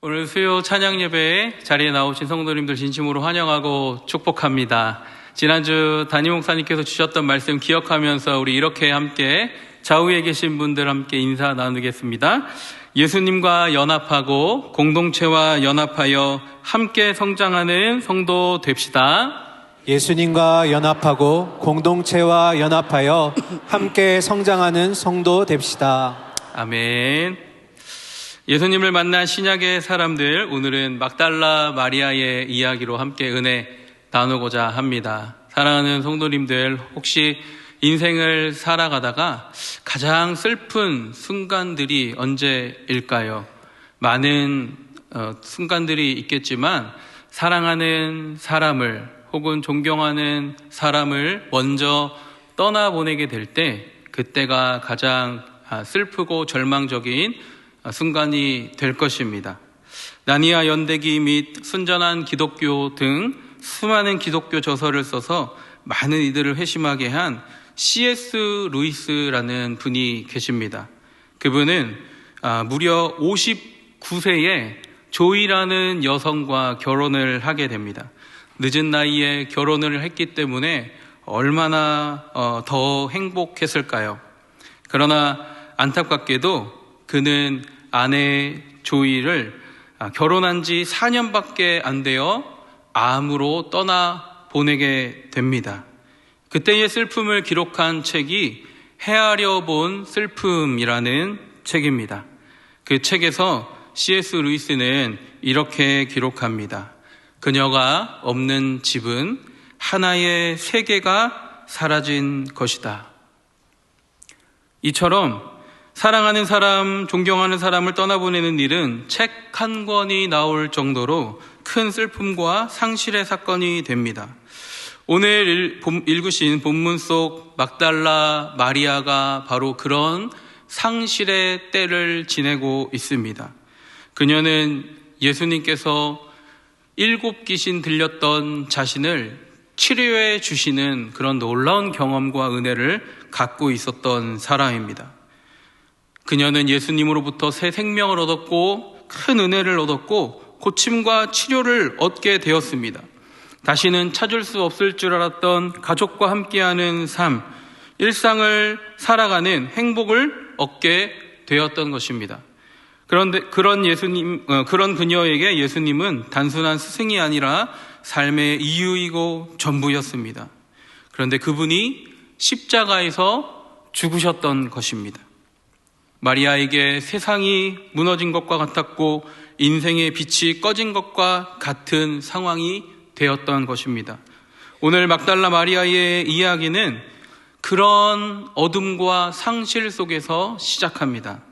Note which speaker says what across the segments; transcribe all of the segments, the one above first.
Speaker 1: 오늘 수요 찬양 예배에 자리에 나오신 성도님들 진심으로 환영하고 축복합니다. 지난주 담임 목사님께서 주셨던 말씀 기억하면서 우리 이렇게 함께 좌우에 계신 분들 함께 인사 나누겠습니다. 예수님과 연합하고 공동체와 연합하여 함께 성장하는 성도 됩시다.
Speaker 2: 예수님과 연합하고 공동체와 연합하여 함께 성장하는 성도 됩시다.
Speaker 1: 아멘. 예수님을 만난 신약의 사람들, 오늘은 막달라 마리아의 이야기로 함께 은혜 나누고자 합니다. 사랑하는 성도님들, 혹시 인생을 살아가다가 가장 슬픈 순간들이 언제일까요? 많은 순간들이 있겠지만 사랑하는 사람을 혹은 존경하는 사람을 먼저 떠나보내게 될 때 그때가 가장 슬프고 절망적인 순간이 될 것입니다. 나니아 연대기 및 순전한 기독교 등 수많은 기독교 저서를 써서 많은 이들을 회심하게 한 C.S. 루이스라는 분이 계십니다. 그분은 무려 59세에 조이라는 여성과 결혼을 하게 됩니다. 늦은 나이에 결혼을 했기 때문에 얼마나 더 행복했을까요? 그러나 안타깝게도 그는 아내 조이를 결혼한 지 4년밖에 안 되어 암으로 떠나보내게 됩니다. 그때의 슬픔을 기록한 책이 헤아려 본 슬픔이라는 책입니다. 그 책에서 C.S. 루이스는 이렇게 기록합니다. 그녀가 없는 집은 하나의 세계가 사라진 것이다. 이처럼 사랑하는 사람, 존경하는 사람을 떠나보내는 일은 책 한 권이 나올 정도로 큰 슬픔과 상실의 사건이 됩니다. 오늘 읽으신 본문 속 막달라 마리아가 바로 그런 상실의 때를 지내고 있습니다. 그녀는 예수님께서 7 귀신 들렸던 자신을 치료해 주시는 그런 놀라운 경험과 은혜를 갖고 있었던 사람입니다. 그녀는 예수님으로부터 새 생명을 얻었고 큰 은혜를 얻었고 고침과 치료를 얻게 되었습니다. 다시는 찾을 수 없을 줄 알았던 가족과 함께하는 삶, 일상을 살아가는 행복을 얻게 되었던 것입니다. 그런데 그런 그녀에게 예수님은 단순한 스승이 아니라 삶의 이유이고 전부였습니다. 그런데 그분이 십자가에서 죽으셨던 것입니다. 마리아에게 세상이 무너진 것과 같았고 인생의 빛이 꺼진 것과 같은 상황이 되었던 것입니다. 오늘 막달라 마리아의 이야기는 그런 어둠과 상실 속에서 시작합니다.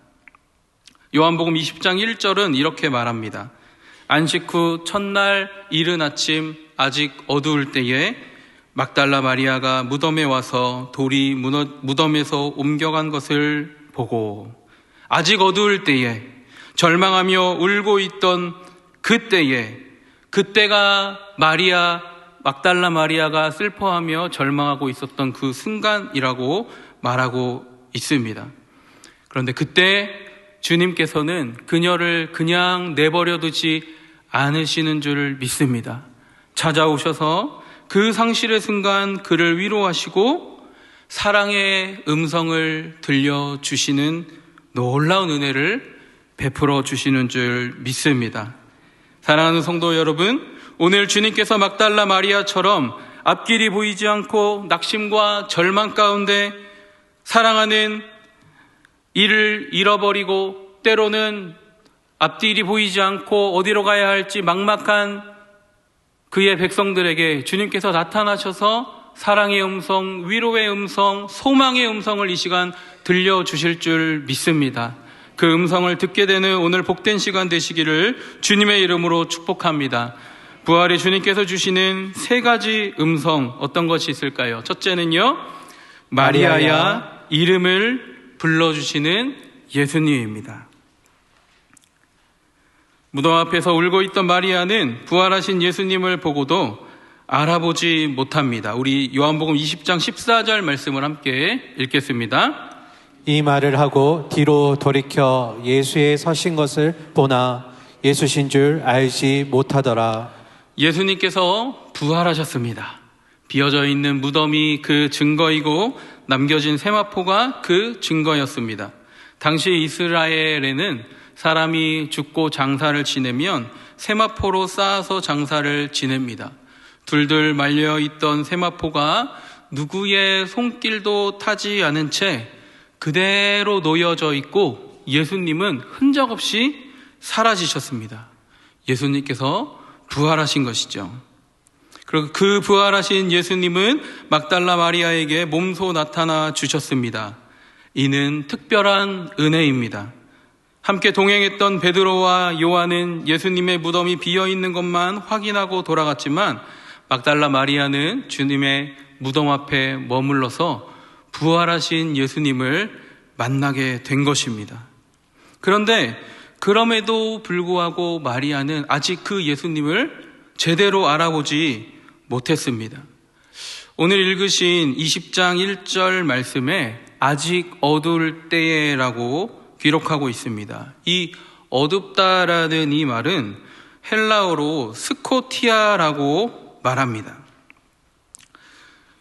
Speaker 1: 요한복음 20장 1절은 이렇게 말합니다. 안식 후 첫날 이른 아침 아직 어두울 때에 막달라 마리아가 무덤에 와서 돌이 무덤에서 옮겨간 것을 보고, 아직 어두울 때에 절망하며 울고 있던 그때가 막달라 마리아가 슬퍼하며 절망하고 있었던 그 순간이라고 말하고 있습니다. 그런데 그때 주님께서는 그녀를 그냥 내버려 두지 않으시는 줄 믿습니다. 찾아오셔서 그 상실의 순간 그를 위로하시고 사랑의 음성을 들려주시는 놀라운 은혜를 베풀어 주시는 줄 믿습니다. 사랑하는 성도 여러분, 오늘 주님께서 막달라 마리아처럼 앞길이 보이지 않고 낙심과 절망 가운데 사랑하는 이를 잃어버리고 때로는 앞길이 보이지 않고 어디로 가야 할지 막막한 그의 백성들에게 주님께서 나타나셔서 사랑의 음성, 위로의 음성, 소망의 음성을 이 시간 들려주실 줄 믿습니다. 그 음성을 듣게 되는 오늘 복된 시간 되시기를 주님의 이름으로 축복합니다. 부활의 주님께서 주시는 3가지 음성, 어떤 것이 있을까요? 첫째는요, 마리아야 이름을 불러주시는 예수님입니다. 무덤 앞에서 울고 있던 마리아는 부활하신 예수님을 보고도 알아보지 못합니다. 우리 요한복음 20장 14절 말씀을 함께 읽겠습니다.
Speaker 2: 이 말을 하고 뒤로 돌이켜 예수의 서신 것을 보나 예수신 줄 알지 못하더라.
Speaker 1: 예수님께서 부활하셨습니다. 비어져 있는 무덤이 그 증거이고 남겨진 세마포가 그 증거였습니다. 당시 이스라엘에는 사람이 죽고 장사를 지내면 세마포로 쌓아서 장사를 지냅니다. 둘둘 말려있던 세마포가 누구의 손길도 타지 않은 채 그대로 놓여져 있고 예수님은 흔적 없이 사라지셨습니다. 예수님께서 부활하신 것이죠. 그리고 그 부활하신 예수님은 막달라 마리아에게 몸소 나타나 주셨습니다. 이는 특별한 은혜입니다. 함께 동행했던 베드로와 요한은 예수님의 무덤이 비어있는 것만 확인하고 돌아갔지만 막달라 마리아는 주님의 무덤 앞에 머물러서 부활하신 예수님을 만나게 된 것입니다. 그런데 그럼에도 불구하고 마리아는 아직 그 예수님을 제대로 알아보지 못했습니다. 오늘 읽으신 20장 1절 말씀에 아직 어두울 때에라고 기록하고 있습니다. 이 어둡다라는 이 말은 헬라어로 스코티아라고 말합니다.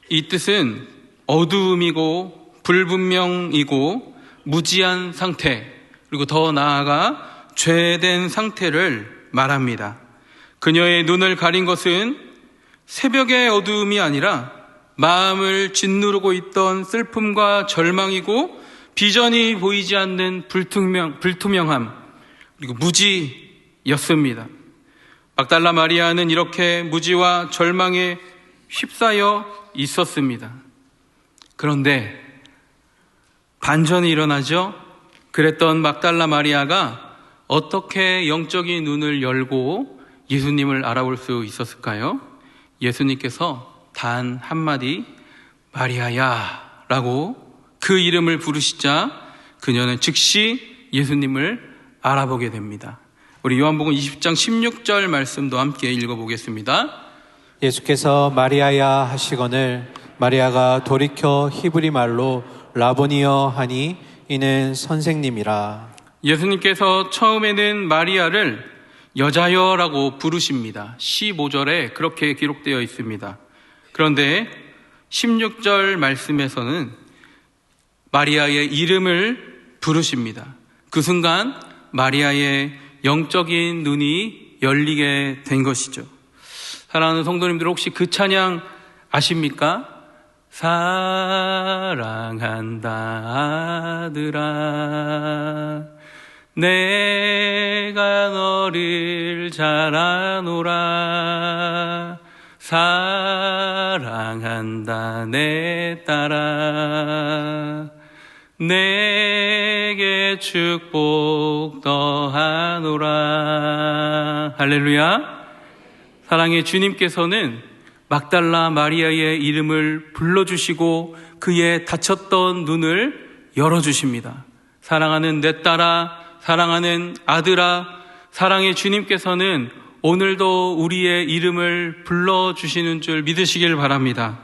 Speaker 1: 이 뜻은 어두움이고 불분명이고 무지한 상태, 그리고 더 나아가 죄된 상태를 말합니다. 그녀의 눈을 가린 것은 새벽의 어두움이 아니라 마음을 짓누르고 있던 슬픔과 절망이고 비전이 보이지 않는 불투명함, 그리고 무지였습니다. 막달라 마리아는 이렇게 무지와 절망에 휩싸여 있었습니다. 그런데 반전이 일어나죠. 그랬던 막달라 마리아가 어떻게 영적인 눈을 열고 예수님을 알아볼 수 있었을까요? 예수님께서 단 한마디 마리아야 라고 그 이름을 부르시자 그녀는 즉시 예수님을 알아보게 됩니다. 우리 요한복음 20장 16절 말씀도 함께 읽어보겠습니다.
Speaker 2: 예수께서 마리아야 하시거늘 마리아가 돌이켜 히브리 말로 라보니여 하니 이는 선생님이라.
Speaker 1: 예수님께서 처음에는 마리아를 여자여라고 부르십니다. 15절에 그렇게 기록되어 있습니다. 그런데 16절 말씀에서는 마리아의 이름을 부르십니다. 그 순간 마리아의 영적인 눈이 열리게 된 것이죠. 사랑하는 성도님들, 혹시 그 찬양 아십니까? 사랑한다 아들아 내가 너를 잘 아노라 사랑한다 내 딸아 내게 축복 더하노라. 할렐루야. 사랑의 주님께서는 막달라 마리아의 이름을 불러주시고 그의 닫혔던 눈을 열어주십니다. 사랑하는 내 딸아, 사랑하는 아들아, 사랑의 주님께서는 오늘도 우리의 이름을 불러주시는 줄 믿으시길 바랍니다.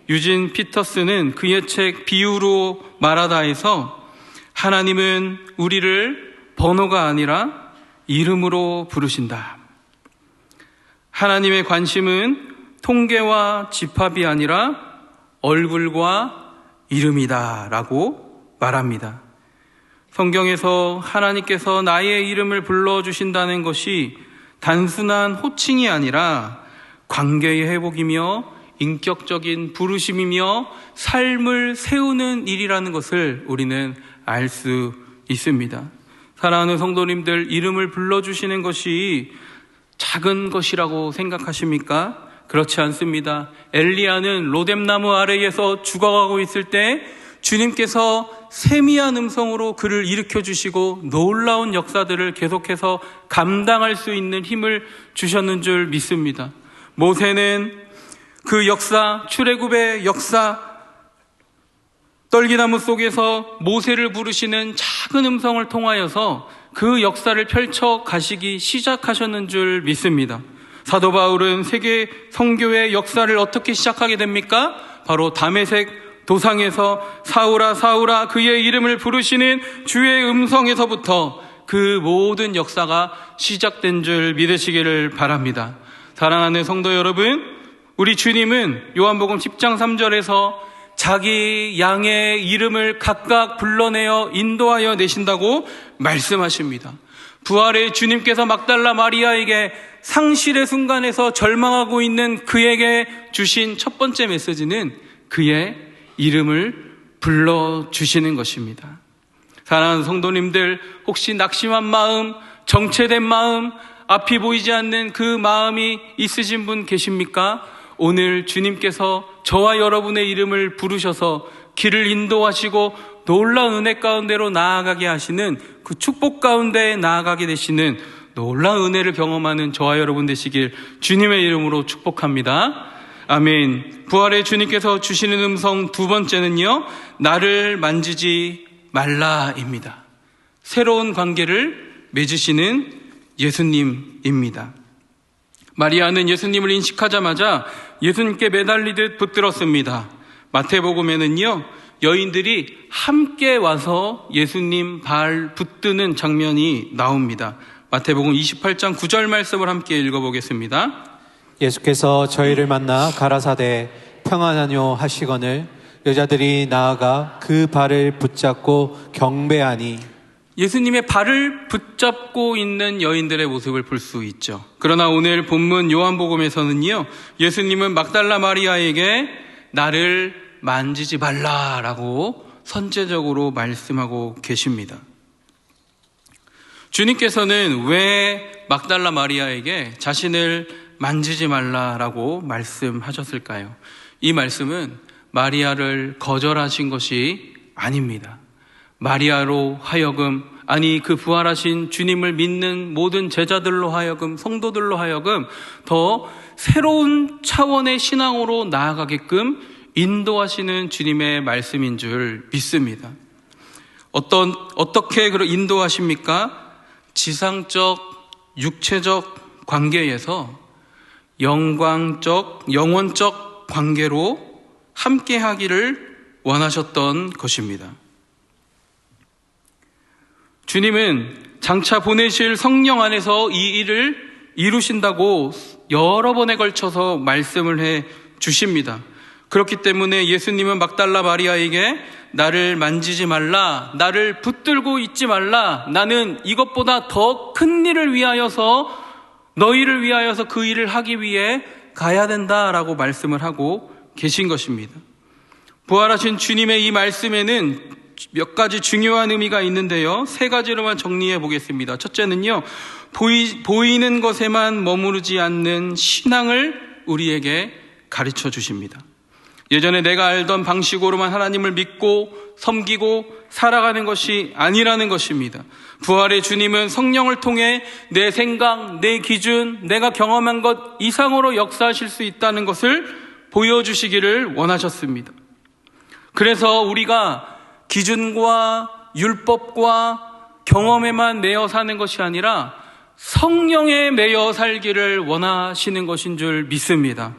Speaker 1: 유진 피터스는 그의 책 비유로 말하다에서 하나님은 우리를 번호가 아니라 이름으로 부르신다. 하나님의 관심은 통계와 집합이 아니라 얼굴과 이름이다 라고 말합니다. 성경에서 하나님께서 나의 이름을 불러주신다는 것이 단순한 호칭이 아니라 관계의 회복이며 인격적인 부르심이며 삶을 세우는 일이라는 것을 우리는 알 수 있습니다. 사랑하는 성도님들, 이름을 불러주시는 것이 작은 것이라고 생각하십니까? 그렇지 않습니다. 엘리야는 로뎀나무 아래에서 죽어가고 있을 때 주님께서 세미한 음성으로 그를 일으켜주시고 놀라운 역사들을 계속해서 감당할 수 있는 힘을 주셨는 줄 믿습니다. 모세는 그 역사, 출애굽의 역사, 떨기나무 속에서 모세를 부르시는 작은 음성을 통하여서 그 역사를 펼쳐 가시기 시작하셨는 줄 믿습니다. 사도 바울은 세계 선교의 역사를 어떻게 시작하게 됩니까? 바로 다메섹 도상에서 사울아 사울아 그의 이름을 부르시는 주의 음성에서부터 그 모든 역사가 시작된 줄 믿으시기를 바랍니다. 사랑하는 성도 여러분, 우리 주님은 요한복음 10장 3절에서 자기 양의 이름을 각각 불러내어 인도하여 내신다고 말씀하십니다. 부활의 주님께서 막달라 마리아에게 상실의 순간에서 절망하고 있는 그에게 주신 첫 번째 메시지는 그의 이름을 불러주시는 것입니다. 사랑하는 성도님들, 혹시 낙심한 마음, 정체된 마음, 앞이 보이지 않는 그 마음이 있으신 분 계십니까? 오늘 주님께서 저와 여러분의 이름을 부르셔서 길을 인도하시고 놀라운 은혜 가운데로 나아가게 하시는, 그 축복 가운데 나아가게 되시는 놀라운 은혜를 경험하는 저와 여러분 되시길 주님의 이름으로 축복합니다. 아멘. 부활의 주님께서 주시는 음성 두 번째는요, 나를 만지지 말라입니다. 새로운 관계를 맺으시는 예수님입니다. 마리아는 예수님을 인식하자마자 예수님께 매달리듯 붙들었습니다. 마태복음에는요, 여인들이 함께 와서 예수님 발 붙드는 장면이 나옵니다. 마태복음 28장 9절 말씀을 함께 읽어보겠습니다.
Speaker 2: 예수께서 저희를 만나 가라사대 평안하뇨 하시거늘 여자들이 나아가 그 발을 붙잡고 경배하니.
Speaker 1: 예수님의 발을 붙잡고 있는 여인들의 모습을 볼 수 있죠. 그러나 오늘 본문 요한복음에서는요, 예수님은 막달라 마리아에게 나를 만지지 말라라고 선제적으로 말씀하고 계십니다. 주님께서는 왜 막달라 마리아에게 자신을 만지지 말라라고 말씀하셨을까요? 이 말씀은 마리아를 거절하신 것이 아닙니다. 마리아로 하여금, 아니 그 부활하신 주님을 믿는 모든 제자들로 하여금, 성도들로 하여금 더 새로운 차원의 신앙으로 나아가게끔 인도하시는 주님의 말씀인 줄 믿습니다. 어떻게 인도하십니까? 지상적, 육체적 관계에서 영광적, 영원적 관계로 함께 하기를 원하셨던 것입니다. 주님은 장차 보내실 성령 안에서 이 일을 이루신다고 여러 번에 걸쳐서 말씀을 해 주십니다. 그렇기 때문에 예수님은 막달라 마리아에게 나를 만지지 말라, 나를 붙들고 있지 말라, 나는 이것보다 더 큰 일을 위하여서, 너희를 위하여서 그 일을 하기 위해 가야 된다라고 말씀을 하고 계신 것입니다. 부활하신 주님의 이 말씀에는 몇 가지 중요한 의미가 있는데요, 세 가지로만 정리해 보겠습니다. 첫째는요, 보이는 것에만 머무르지 않는 신앙을 우리에게 가르쳐 주십니다. 예전에 내가 알던 방식으로만 하나님을 믿고 섬기고 살아가는 것이 아니라는 것입니다. 부활의 주님은 성령을 통해 내 생각, 내 기준, 내가 경험한 것 이상으로 역사하실 수 있다는 것을 보여주시기를 원하셨습니다. 그래서 우리가 기준과 율법과 경험에만 매여 사는 것이 아니라 성령에 매여 살기를 원하시는 것인 줄 믿습니다.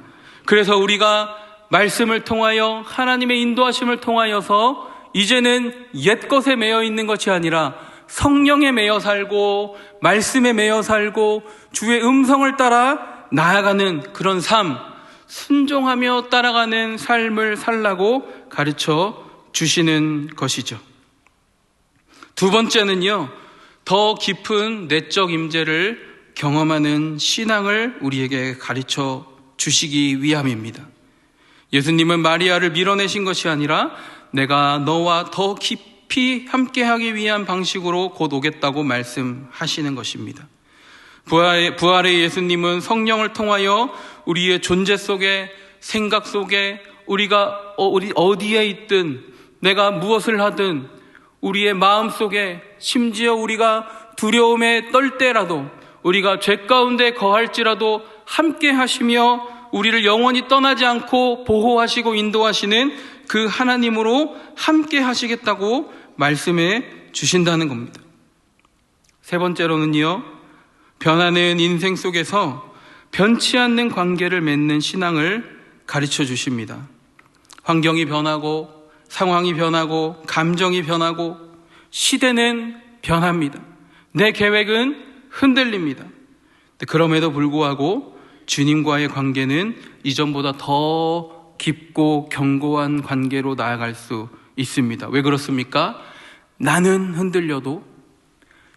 Speaker 1: 그래서 우리가 말씀을 통하여 하나님의 인도하심을 통하여서 이제는 옛것에 매여 있는 것이 아니라 성령에 매여 살고 말씀에 매여 살고 주의 음성을 따라 나아가는 그런 삶, 순종하며 따라가는 삶을 살라고 가르쳐 주시는 것이죠. 두 번째는요, 더 깊은 내적 임재를 경험하는 신앙을 우리에게 가르쳐 주시기 위함입니다. 예수님은 마리아를 밀어내신 것이 아니라 내가 너와 더 깊이 함께하기 위한 방식으로 곧 오겠다고 말씀하시는 것입니다. 부활의 예수님은 성령을 통하여 우리의 존재 속에, 생각 속에, 우리가 어디에 있든, 내가 무엇을 하든 우리의 마음 속에, 심지어 우리가 두려움에 떨 때라도, 우리가 죄 가운데 거할지라도 함께 하시며 우리를 영원히 떠나지 않고 보호하시고 인도하시는 그 하나님으로 함께 하시겠다고 말씀해 주신다는 겁니다. 세 번째로는요, 변하는 인생 속에서 변치 않는 관계를 맺는 신앙을 가르쳐 주십니다. 환경이 변하고 상황이 변하고 감정이 변하고 시대는 변합니다. 내 계획은 흔들립니다. 그럼에도 불구하고 주님과의 관계는 이전보다 더 깊고 견고한 관계로 나아갈 수 있습니다. 왜 그렇습니까? 나는 흔들려도,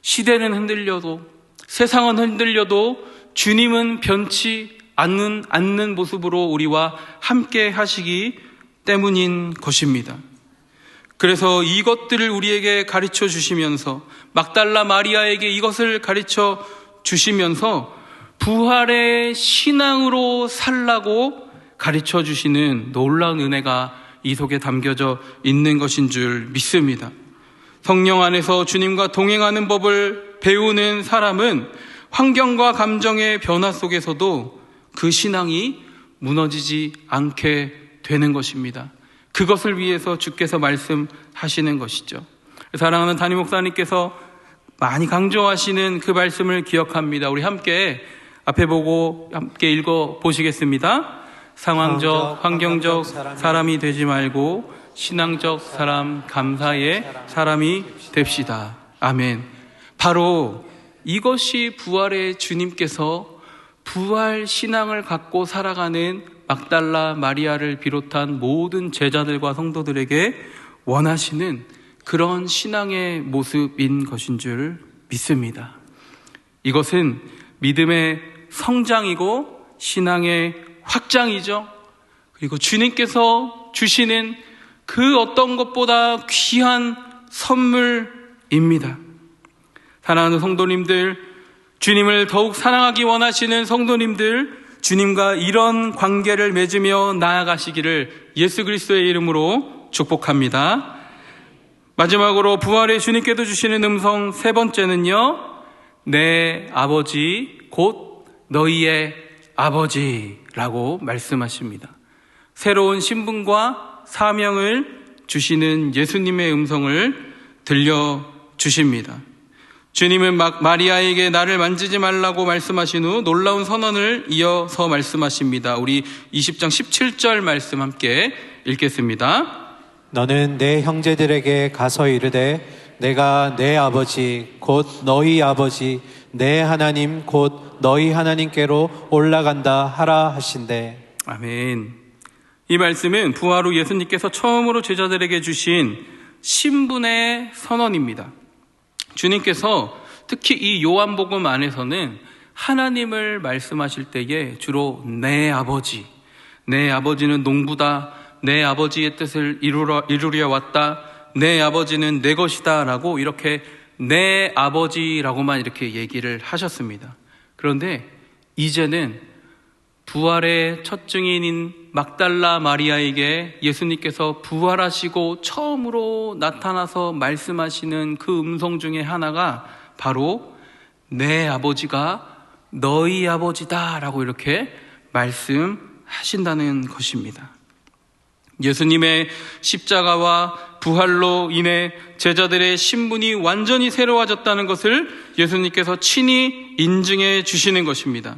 Speaker 1: 시대는 흔들려도, 세상은 흔들려도 주님은 변치 않는 모습으로 우리와 함께 하시기 때문인 것입니다. 그래서 이것들을 우리에게 가르쳐 주시면서, 막달라 마리아에게 이것을 가르쳐 주시면서 부활의 신앙으로 살라고 가르쳐 주시는 놀라운 은혜가 이 속에 담겨져 있는 것인 줄 믿습니다. 성령 안에서 주님과 동행하는 법을 배우는 사람은 환경과 감정의 변화 속에서도 그 신앙이 무너지지 않게 되는 것입니다. 그것을 위해서 주께서 말씀하시는 것이죠. 사랑하는 담임 목사님께서 많이 강조하시는 그 말씀을 기억합니다. 우리 함께 앞에 보고 함께 읽어 보시겠습니다. 상황적, 환경적 사람이 되지 말고 신앙적 사람, 감사의 사람이 됩시다. 아멘. 바로 이것이 부활의 주님께서 부활 신앙을 갖고 살아가는 막달라 마리아를 비롯한 모든 제자들과 성도들에게 원하시는 그런 신앙의 모습인 것인 줄 믿습니다. 이것은 믿음의 성장이고 신앙의 확장이죠. 그리고 주님께서 주시는 그 어떤 것보다 귀한 선물입니다. 사랑하는 성도님들, 주님을 더욱 사랑하기 원하시는 성도님들, 주님과 이런 관계를 맺으며 나아가시기를 예수 그리스도의 이름으로 축복합니다. 마지막으로 부활의 주님께서 주시는 음성 세 번째는요, 내 아버지 곧 너희의 아버지라고 말씀하십니다. 새로운 신분과 사명을 주시는 예수님의 음성을 들려주십니다. 주님은 마리아에게 나를 만지지 말라고 말씀하신 후 놀라운 선언을 이어서 말씀하십니다. 우리 20장 17절 말씀 함께 읽겠습니다.
Speaker 2: 너는 내 형제들에게 가서 이르되 내가 내 아버지 곧 너희 아버지 내 하나님 곧 너희 하나님께로 올라간다 하라 하신대.
Speaker 1: 아멘. 이 말씀은 부활 후 예수님께서 처음으로 제자들에게 주신 신분의 선언입니다. 주님께서 특히 이 요한복음 안에서는 하나님을 말씀하실 때에 주로 내 아버지, 내 아버지는 농부다, 내 아버지의 뜻을 이루려 왔다, 내 아버지는 내 것이다 라고 이렇게 내 아버지라고만 이렇게 얘기를 하셨습니다. 그런데 이제는 부활의 첫 증인인 막달라 마리아에게 예수님께서 부활하시고 처음으로 나타나서 말씀하시는 그 음성 중에 하나가 바로 내 아버지가 너희 아버지다 라고 이렇게 말씀하신다는 것입니다. 예수님의 십자가와 부활로 인해 제자들의 신분이 완전히 새로워졌다는 것을 예수님께서 친히 인증해 주시는 것입니다.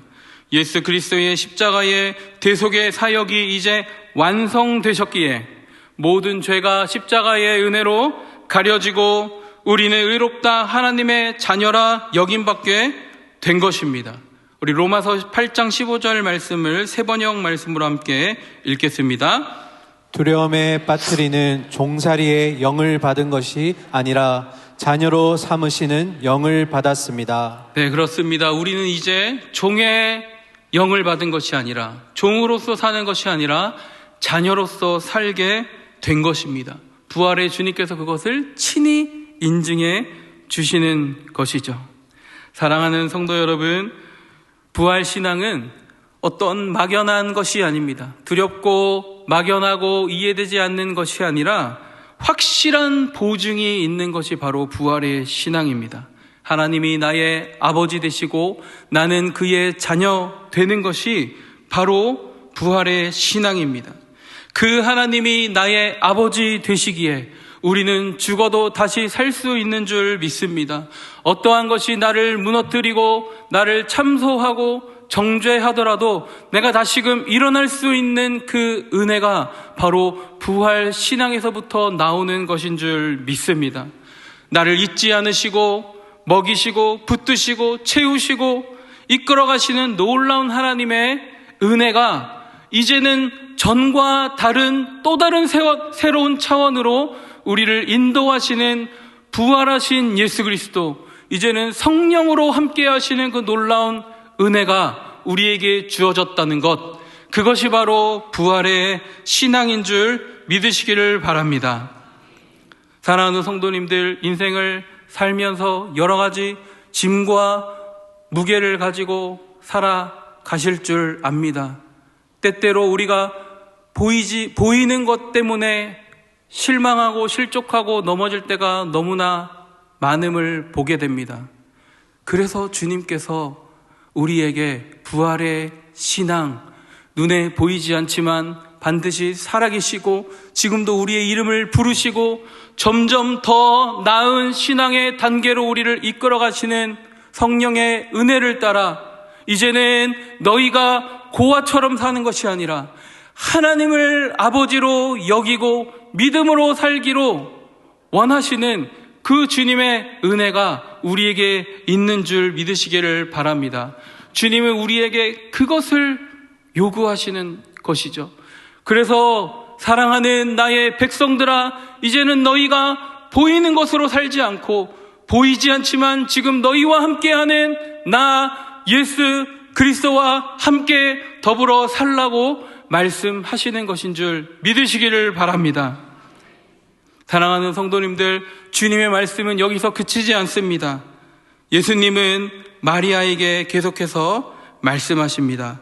Speaker 1: 예수 그리스도의 십자가의 대속의 사역이 이제 완성되셨기에 모든 죄가 십자가의 은혜로 가려지고 우리는 의롭다 하나님의 자녀라 여김받게 된 것입니다. 우리 로마서 8장 15절 말씀을 세 번역 말씀으로 함께 읽겠습니다.
Speaker 2: 두려움에 빠뜨리는 종살이의 영을 받은 것이 아니라 자녀로 삼으시는 영을 받았습니다.
Speaker 1: 네, 그렇습니다. 우리는 이제 종의 영을 받은 것이 아니라 종으로서 사는 것이 아니라 자녀로서 살게 된 것입니다. 부활의 주님께서 그것을 친히 인증해 주시는 것이죠. 사랑하는 성도 여러분, 부활 신앙은 어떤 막연한 것이 아닙니다. 두렵고 막연하고 이해되지 않는 것이 아니라 확실한 보증이 있는 것이 바로 부활의 신앙입니다. 하나님이 나의 아버지 되시고 나는 그의 자녀 되는 것이 바로 부활의 신앙입니다. 그 하나님이 나의 아버지 되시기에 우리는 죽어도 다시 살 수 있는 줄 믿습니다. 어떠한 것이 나를 무너뜨리고 나를 참소하고 정죄하더라도 내가 다시금 일어날 수 있는 그 은혜가 바로 부활 신앙에서부터 나오는 것인 줄 믿습니다. 나를 잊지 않으시고 먹이시고 붙드시고 채우시고 이끌어 가시는 놀라운 하나님의 은혜가 이제는 전과 다른 또 다른 새로운 차원으로 우리를 인도하시는 부활하신 예수 그리스도, 이제는 성령으로 함께 하시는 그 놀라운 은혜가 우리에게 주어졌다는 것, 그것이 바로 부활의 신앙인 줄 믿으시기를 바랍니다. 사랑하는 성도님들, 인생을 살면서 여러 가지 짐과 무게를 가지고 살아가실 줄 압니다. 때때로 우리가 보이는 것 때문에 실망하고 실족하고 넘어질 때가 너무나 많음을 보게 됩니다. 그래서 주님께서 우리에게 부활의 신앙, 눈에 보이지 않지만 반드시 살아계시고 지금도 우리의 이름을 부르시고 점점 더 나은 신앙의 단계로 우리를 이끌어 가시는 성령의 은혜를 따라 이제는 너희가 고아처럼 사는 것이 아니라 하나님을 아버지로 여기고 믿음으로 살기로 원하시는 그 주님의 은혜가 우리에게 있는 줄 믿으시기를 바랍니다. 주님은 우리에게 그것을 요구하시는 것이죠. 그래서 사랑하는 나의 백성들아, 이제는 너희가 보이는 것으로 살지 않고 보이지 않지만 지금 너희와 함께하는 나 예수 그리스도와 함께 더불어 살라고 말씀하시는 것인 줄 믿으시기를 바랍니다. 사랑하는 성도님들, 주님의 말씀은 여기서 그치지 않습니다. 예수님은 마리아에게 계속해서 말씀하십니다.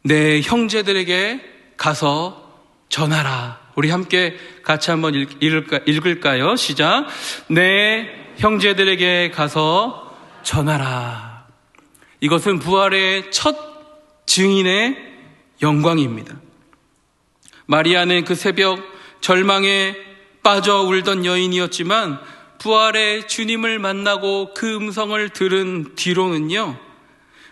Speaker 1: 내 형제들에게 가서 전하라. 우리 함께 같이 한번 읽을까요? 시작. 내 형제들에게 가서 전하라. 이것은 부활의 첫 증인의 영광입니다. 마리아는 그 새벽 절망에 빠져 울던 여인이었지만 부활의 주님을 만나고 그 음성을 들은 뒤로는요,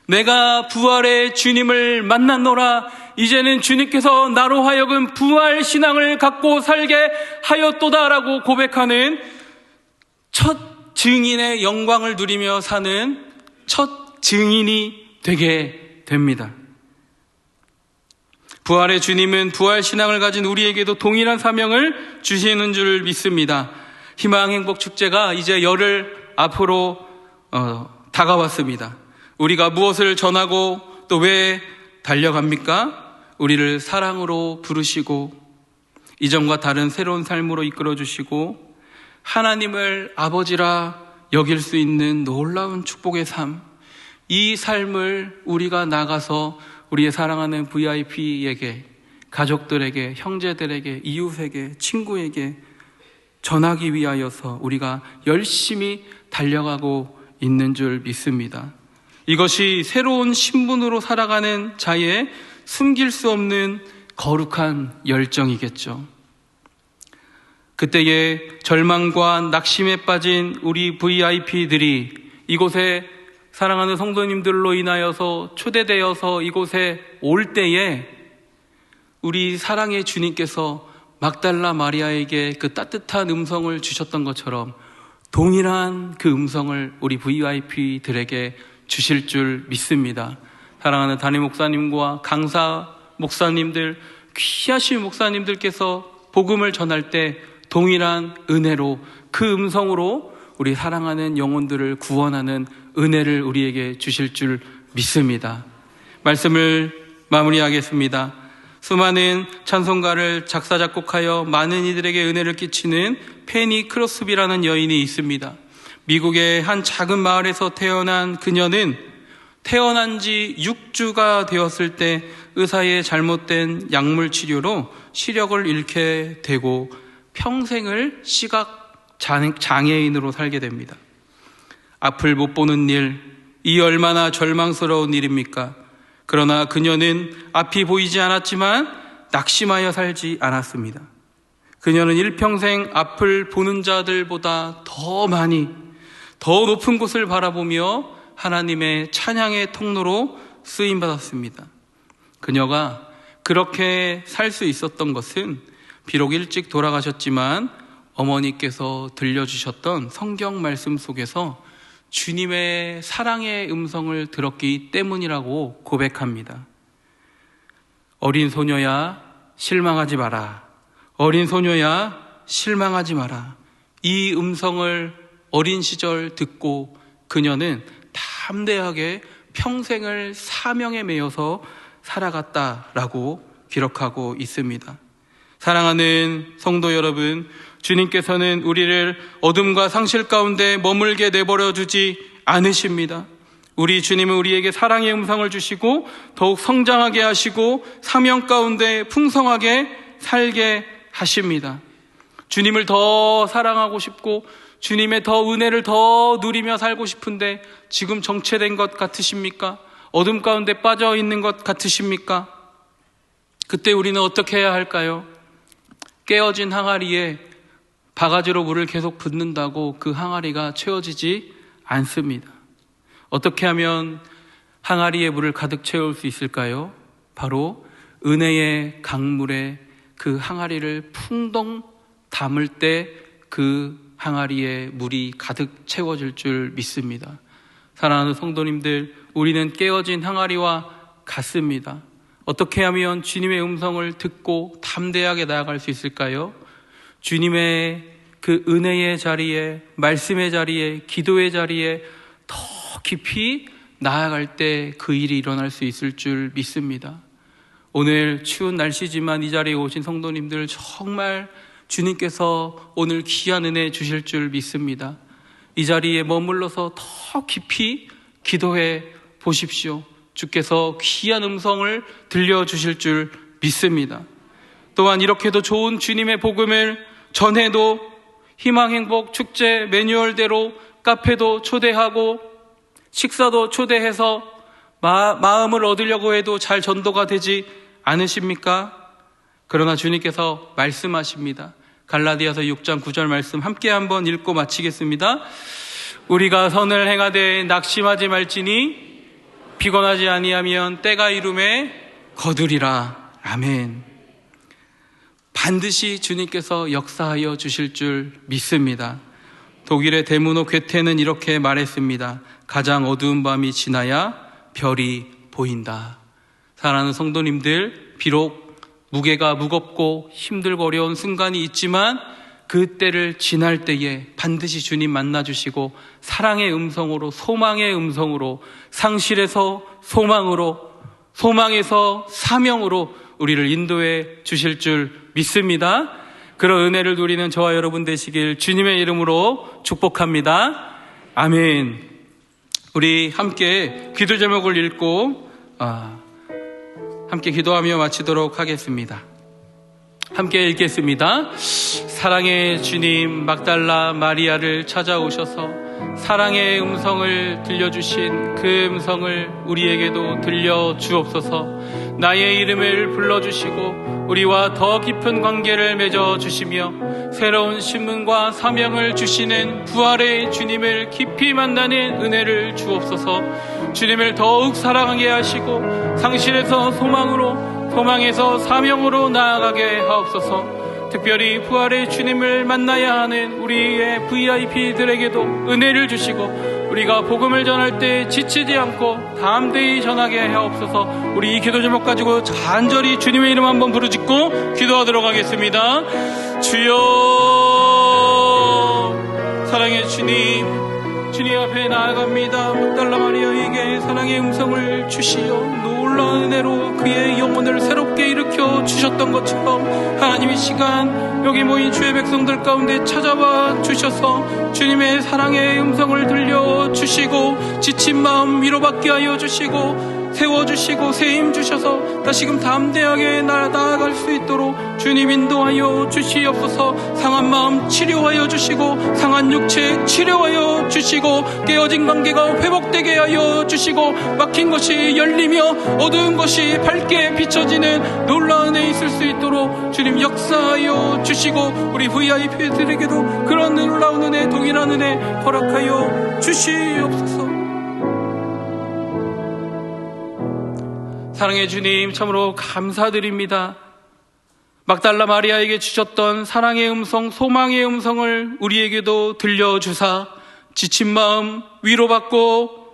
Speaker 1: 내가 부활의 주님을 만났노라. 이제는 주님께서 나로 하여금 부활 신앙을 갖고 살게 하였도다라고 고백하는 첫 증인의 영광을 누리며 사는 첫 증인이 되게 됩니다. 부활의 주님은 부활 신앙을 가진 우리에게도 동일한 사명을 주시는 줄 믿습니다. 희망 행복 축제가 이제 열흘 앞으로 다가왔습니다. 우리가 무엇을 전하고 또 왜 달려갑니까? 우리를 사랑으로 부르시고 이전과 다른 새로운 삶으로 이끌어 주시고 하나님을 아버지라 여길 수 있는 놀라운 축복의 삶, 이 삶을 우리가 나가서 우리의 사랑하는 VIP에게, 가족들에게, 형제들에게, 이웃에게, 친구에게 전하기 위하여서 우리가 열심히 달려가고 있는 줄 믿습니다. 이것이 새로운 신분으로 살아가는 자의 숨길 수 없는 거룩한 열정이겠죠. 그때의 절망과 낙심에 빠진 우리 VIP들이 이곳에 사랑하는 성도님들로 인하여서 초대되어서 이곳에 올 때에 우리 사랑의 주님께서 막달라 마리아에게 그 따뜻한 음성을 주셨던 것처럼 동일한 그 음성을 우리 VIP들에게 주실 줄 믿습니다. 사랑하는 담임 목사님과 강사 목사님들, 귀하신 목사님들께서 복음을 전할 때 동일한 은혜로 그 음성으로 우리 사랑하는 영혼들을 구원하는 은혜를 우리에게 주실 줄 믿습니다. 말씀을 마무리하겠습니다. 수많은 찬송가를 작사 작곡하여 많은 이들에게 은혜를 끼치는 페니 크로스비라는 여인이 있습니다. 미국의 한 작은 마을에서 태어난 그녀는 태어난 지 6주가 되었을 때 의사의 잘못된 약물 치료로 시력을 잃게 되고 평생을 시각 장애인으로 살게 됩니다. 앞을 못 보는 일, 이 얼마나 절망스러운 일입니까? 그러나 그녀는 앞이 보이지 않았지만 낙심하여 살지 않았습니다. 그녀는 일평생 앞을 보는 자들보다 더 많이, 더 높은 곳을 바라보며 하나님의 찬양의 통로로 쓰임받았습니다. 그녀가 그렇게 살 수 있었던 것은 비록 일찍 돌아가셨지만 어머니께서 들려주셨던 성경 말씀 속에서 주님의 사랑의 음성을 들었기 때문이라고 고백합니다. 어린 소녀야 실망하지 마라. 어린 소녀야 실망하지 마라. 이 음성을 어린 시절 듣고 그녀는 담대하게 평생을 사명에 매여서 살아갔다라고 기록하고 있습니다. 사랑하는 성도 여러분, 주님께서는 우리를 어둠과 상실 가운데 머물게 내버려 두지 않으십니다. 우리 주님은 우리에게 사랑의 음성을 주시고 더욱 성장하게 하시고 사명 가운데 풍성하게 살게 하십니다. 주님을 더 사랑하고 싶고 주님의 더 은혜를 더 누리며 살고 싶은데 지금 정체된 것 같으십니까? 어둠 가운데 빠져 있는 것 같으십니까? 그때 우리는 어떻게 해야 할까요? 깨어진 항아리에 바가지로 물을 계속 붓는다고 그 항아리가 채워지지 않습니다. 어떻게 하면 항아리에 물을 가득 채울 수 있을까요? 바로 은혜의 강물에 그 항아리를 풍덩 담을 때 그 항아리에 물이 가득 채워질 줄 믿습니다. 사랑하는 성도님들, 우리는 깨어진 항아리와 같습니다. 어떻게 하면 주님의 음성을 듣고 담대하게 나아갈 수 있을까요? 주님의 그 은혜의 자리에, 말씀의 자리에, 기도의 자리에 더 깊이 나아갈 때 그 일이 일어날 수 있을 줄 믿습니다. 오늘 추운 날씨지만 이 자리에 오신 성도님들 정말 주님께서 오늘 귀한 은혜 주실 줄 믿습니다. 이 자리에 머물러서 더 깊이 기도해 보십시오. 주께서 귀한 음성을 들려주실 줄 믿습니다. 또한 이렇게도 좋은 주님의 복음을 전해도 희망행복 축제 매뉴얼대로 카페도 초대하고 식사도 초대해서 마음을 얻으려고 해도 잘 전도가 되지 않으십니까? 그러나 주님께서 말씀하십니다. 갈라디아서 6장 9절 말씀 함께 한번 읽고 마치겠습니다. 우리가 선을 행하되 낙심하지 말지니 피곤하지 아니하면 때가 이름에 거두리라. 아멘. 반드시 주님께서 역사하여 주실 줄 믿습니다. 독일의 데무노 괴테는 이렇게 말했습니다. 가장 어두운 밤이 지나야 별이 보인다. 사랑하는 성도님들, 비록 무게가 무겁고 힘들고 어려운 순간이 있지만 그 때를 지날 때에 반드시 주님 만나주시고 사랑의 음성으로, 소망의 음성으로, 상실에서 소망으로, 소망에서 사명으로 우리를 인도해 주실 줄 믿습니다. 그런 은혜를 누리는 저와 여러분 되시길 주님의 이름으로 축복합니다. 아멘. 우리 함께 기도 제목을 읽고 함께 기도하며 마치도록 하겠습니다. 함께 읽겠습니다. 사랑의 주님, 막달라 마리아를 찾아오셔서 사랑의 음성을 들려주신 그 음성을 우리에게도 들려주옵소서. 나의 이름을 불러주시고 우리와 더 깊은 관계를 맺어주시며 새로운 신분과 사명을 주시는 부활의 주님을 깊이 만나는 은혜를 주옵소서. 주님을 더욱 사랑하게 하시고 상실에서 소망으로, 소망에서 사명으로 나아가게 하옵소서. 특별히 부활의 주님을 만나야 하는 우리의 VIP들에게도 은혜를 주시고 우리가 복음을 전할 때 지치지 않고 담대히 전하게 하옵소서. 우리 이 기도 제목 가지고 간절히 주님의 이름 한번 부르짖고 기도하도록 하겠습니다. 주여, 사랑의 주님, 주님 앞에 나아갑니다. 막달라 마리아에게 사랑의 음성을 주시어 놀라운 은혜로 그의 영혼을 새롭게 일으켜 주셨던 것처럼 하나님 이 시간 여기 모인 주의 백성들 가운데 찾아와 주셔서 주님의 사랑의 음성을 들려주시고 지친 마음 위로받게 하여 주시고 세워주시고 새힘 주셔서 다시금 담대하게 나아갈 수 있도록 주님 인도하여 주시옵소서. 상한 마음 치료하여 주시고 상한 육체 치료하여 주시고 깨어진 관계가 회복되게 하여 주시고 막힌 것이 열리며 어두운 것이 밝게 비춰지는 놀라운 은혜 있을 수 있도록 주님 역사하여 주시고 우리 VIP들에게도 그런 놀라운 은혜, 동일한 은혜 허락하여 주시옵소서. 사랑의 주님, 참으로 감사드립니다. 막달라 마리아에게 주셨던 사랑의 음성, 소망의 음성을 우리에게도 들려주사 지친 마음 위로받고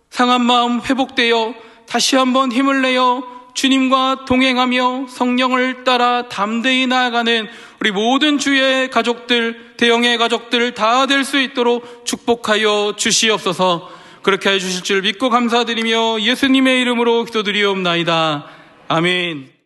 Speaker 1: 상한 마음 회복되어 다시 한번 힘을 내어 주님과 동행하며 성령을 따라 담대히 나아가는 우리 모든 주의 가족들, 대형의 가족들 다 될 수 있도록 축복하여 주시옵소서. 그렇게 해주실 줄 믿고 감사드리며 예수님의 이름으로 기도드리옵나이다. 아멘.